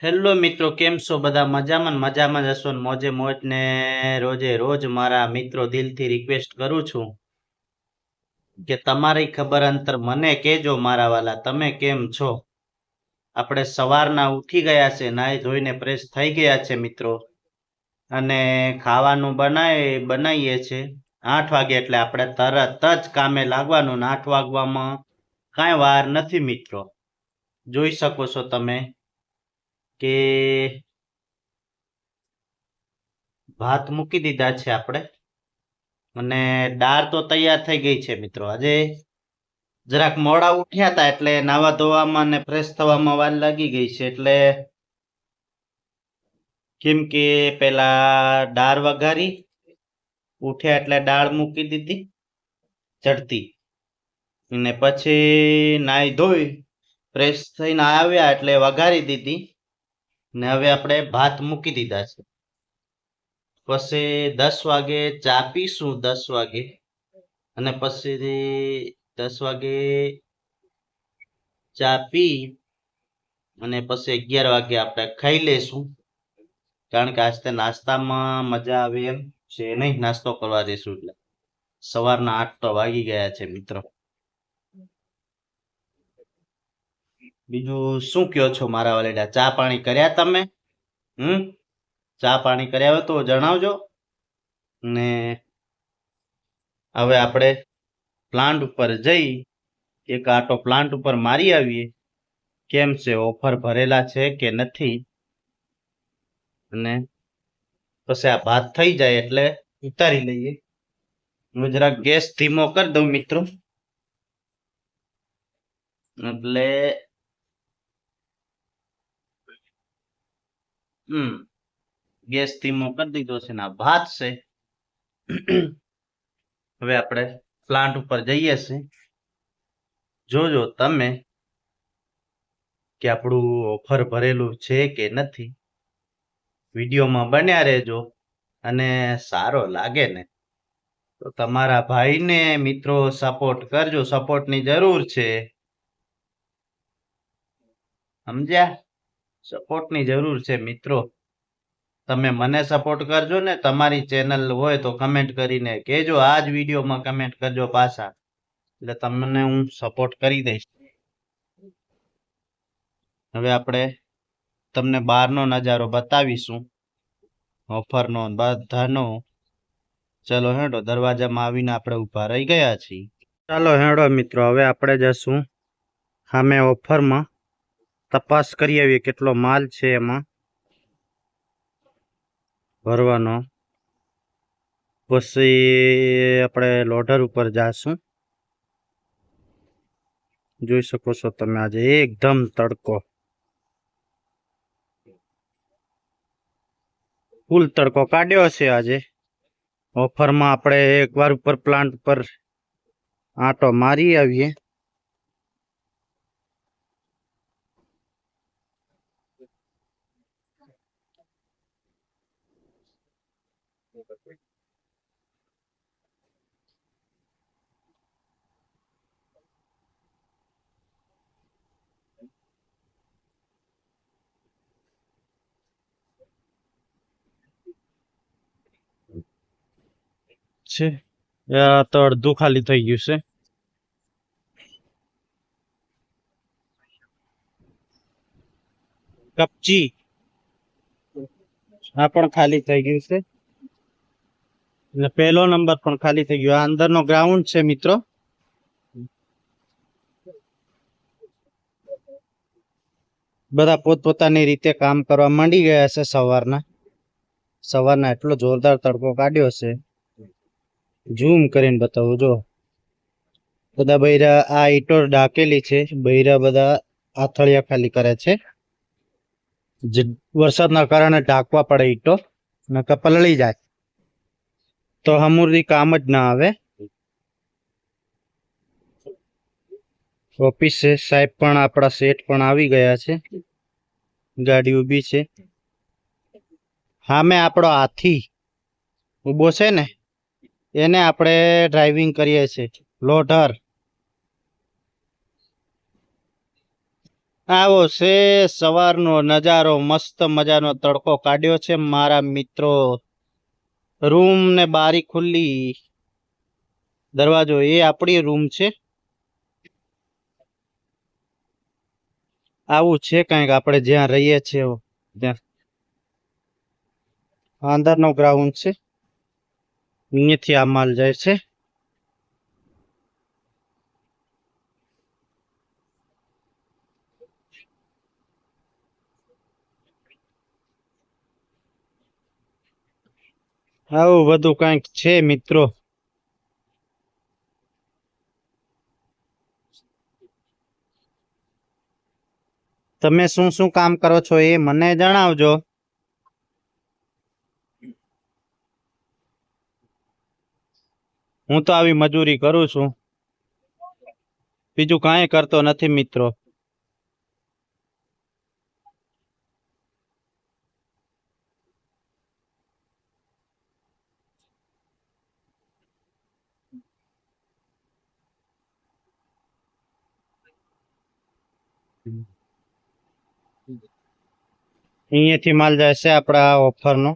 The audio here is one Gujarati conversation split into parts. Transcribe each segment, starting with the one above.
હેલો મિત્રો, કેમ છો? બધા મજામાં ને મજામાં જ હશો ને મોજે મોજ ને રોજે રોજ મારા મિત્રો દિલથી રિક્વેસ્ટ કરું છું કે તમારી ખબર અંતર મને કહેજો મારા વાલા, તમે કેમ છો? આપણે સવારના ઉઠી ગયા છે, નાહી ધોઈને ફ્રેશ થઈ ગયા છે મિત્રો, અને ખાવાનું બનાવીએ છે 8 વાગે, એટલે આપણે તરત જ કામે લાગવાનું ને 8 વાગવામાં કાંઈ વાર નથી મિત્રો. જોઈ શકો છો તમે કે ભાત મૂકી દીધા છે આપણે, અને દાળ તો તૈયાર થઈ ગઈ છે મિત્રો. આજે જરાક મોડા ઉઠ્યા હતા એટલે નાવા ધોવામાં ને ફ્રેશ થવામાં વાર લાગી ગઈ છે, એટલે કેમ કે પેલા દાળ વઘારી, ઉઠ્યા એટલે દાળ મૂકી દીધી ચડતી, અને પછી નાઈ ધોઈ ફ્રેશ થઈને આવ્યા એટલે વઘારી દીધી, ને હવે આપણે ભાત મૂકી દીધા છે. પછી 10 વાગે ચા પીશું, 10 વાગે, અને પછી 10 વાગે ચા પી અને પછી 11 વાગે આપણે ખાઈ લેશું, કારણ કે આજે નાસ્તામાં મજા આવે એમ છે નહીં. નાસ્તો કરવા જઈશું એટલે સવારના 8 તો વાગી ગયા છે મિત્રો. બીજું શું કયો છો મારા વાલેડા? ચા પાણી કર્યા તમે? ચા પાણી કર્યા હોય તો જણાવજો. ને હવે આપણે પ્લાન્ટ ઉપર જઈ એક આટો પ્લાન્ટ ઉપર મારી આવીએ, કેમ છે, ઓફર ભરેલા છે કે નથી, અને પછી આ ભાત થઈ જાય એટલે ઉતારી લઈએ. હું જરાક ગેસ ધીમો કરી દઉં મિત્રો, એટલે ગેસ ધીમો કરી દીધો છે ને આ ભાત છે. હવે આપણે પ્લાન્ટ ઉપર જઈએ છે. જોજો તમે કે આપણું ઓફર ભરેલું છે કે નથી. વિડીયોમાં બન્યા રહેજો, અને સારો લાગે ને તો તમારા ભાઈને મિત્રો સપોર્ટ કરજો. સપોર્ટની જરૂર છે, સમજ્યા? સપોર્ટની જરૂર છે મિત્રો. તમે મને સપોર્ટ કરજો ને. તમારી ચેનલ હોય તો કમેન્ટ કરીને કહેજો, આ જ વિડીયોમાં કમેન્ટ કરજો પાછા, એટલે તમને હું સપોર્ટ કરી દઈશ. હવે આપણે તમને બહારનો નજારો બતાવીશું, ઓફરનો બધાનો. ચલો હેડો, દરવાજામાં આવીને આપણે ઊભા રહી ગયા છીએ. ચાલો હેડો મિત્રો, હવે આપણે જશું સામે ઓફરમાં, તપાસ કરી આવીએ કેટલો માલ છે એમાં ભરવાનો. પછી આપણે લોડર ઉપર જાશું. જોઈ શકો છો તમે આજે એકદમ તડકો, ફૂલ તડકો કાઢ્યો છે આજે. ઓફરમાં આપણે એકવાર ઉપર પ્લાન્ટ પર આંટો મારી આવીએ. છે તો અડધું ખાલી થઈ ગયું છે. કપચી આ પણ ખાલી થઈ ગયું છે, અને પહેલો નંબર પણ ખાલી થઈ ગયો. આ અંદરનો ગ્રાઉન્ડ છે મિત્રો. બધા પોતપોતાની રીતે કામ કરવા માંડી ગયા છે. સવારના એટલો જોરદાર તડકો કાઢ્યો છે, ઝૂમ કરીને બતાવું. જો બધા બૈરા આ ઈટો ઢાકેલી છે, બૈરા બધા આથળિયા ખાલી કરે છે. વરસાદના કારણે ઢાંકવા પડે ઈટો, નકર પલળી જાય તો હમુરથી કામ જ ના આવે. ઓફિસે સાહેબ પણ, આપણા શેઠ પણ આવી ગયા છે. ગાડી ઊભી છે સામે. આપણો હાથી ઊભો છે ને, એને આપણે ડ્રાઇવિંગ કરીએ છીએ, લોડર. આવો છે સવારનો નજારો, મસ્ત મજાનો તડકો કાઢ્યો છે મારા મિત્રો. રૂમ ને બારી ખુલ્લી, દરવાજો એ આપણી રૂમ છે. આવું છે કંઈક આપણે જ્યાં રહીએ છીએ ત્યાં. અંદરનો ગ્રાઉન્ડ છે, અહીંયાથી આ માલ જાય છે. આવું બધું કંઈક છે મિત્રો. તમે શું શું કામ કરો છો એ મને જણાવજો. હું તો આવી મજૂરી કરું છું, બીજું કાંઈ કરતો નથી મિત્રો. અહીંયાથી માલ જાય છે આપણા ઓફરનો.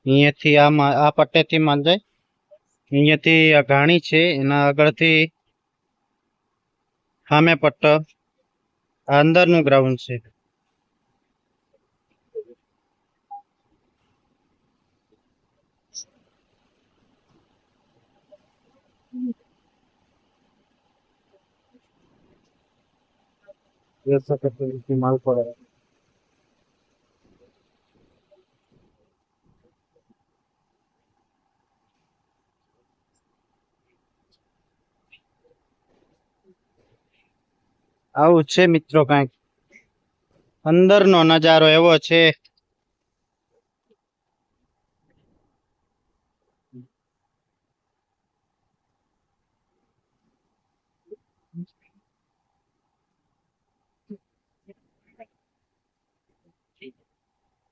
અહીંયાથી આ પટ્ટેથી માલ જાય. અહીંયાથી આ ઘાણી છે, એના આગળથી સામે પટ્ટો, આ અંદરનું ગ્રાઉન્ડ છે. માલ પડે. આવું છે મિત્રો કંઈક. અંદરનો નજારો એવો છે.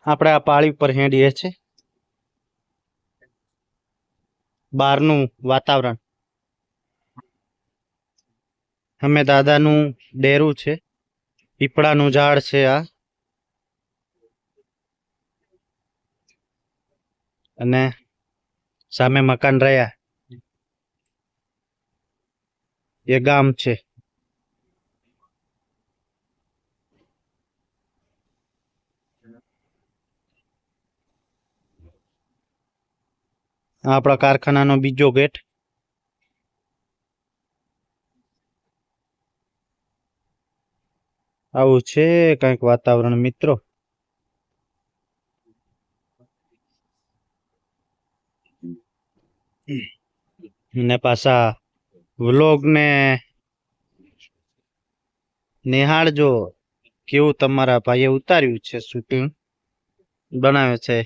આપણે આ પાળી ઉપર હેડીએ છે. બહારનું વાતાવરણ. અમે દાદાનું ડેરું છે, પીપળાનું ઝાડ છે આ, અને સામે મકાન રહ્યા એ ગામ છે. આપણા કારખાનાનો બીજો ગેટ. આવું છે કંઈક વાતાવરણ મિત્રો. ને પાછા વ્લોગ ને નિહાળજો કેવું તમારા ભાઈએ ઉતાર્યું છે, શૂટિંગ બનાવે છે.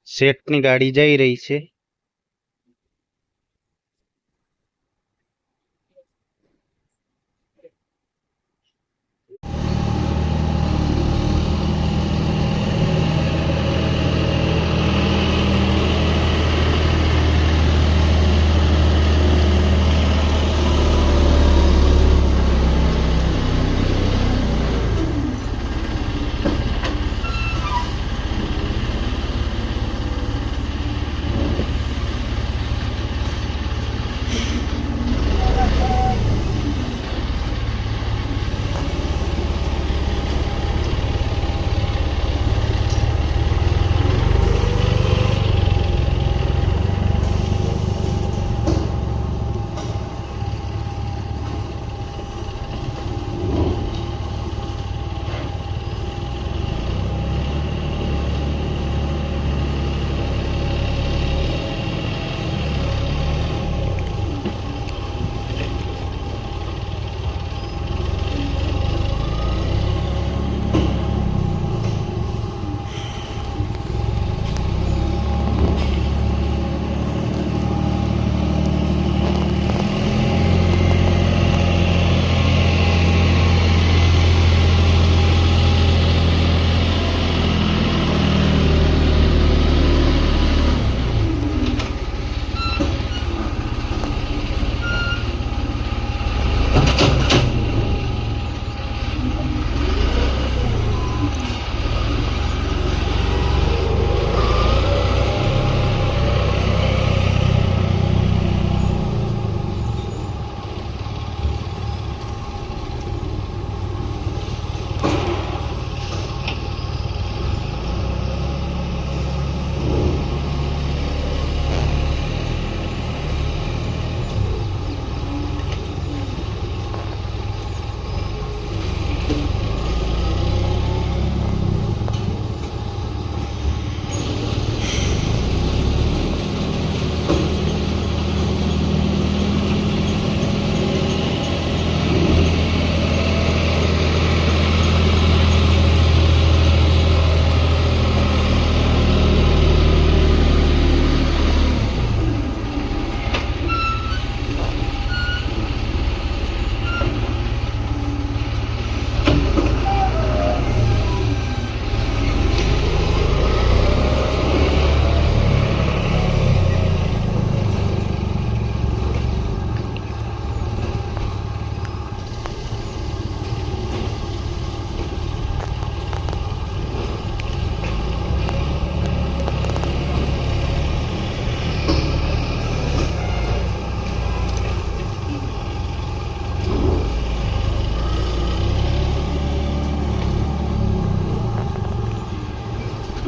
શેઠની ગાડી જઈ રહી છે.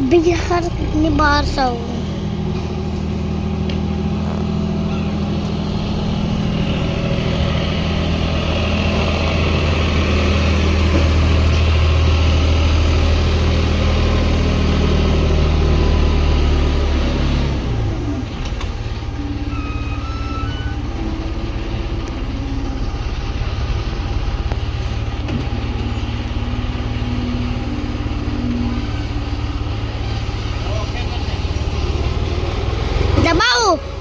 બિહારની બહાર સૌ દબાવો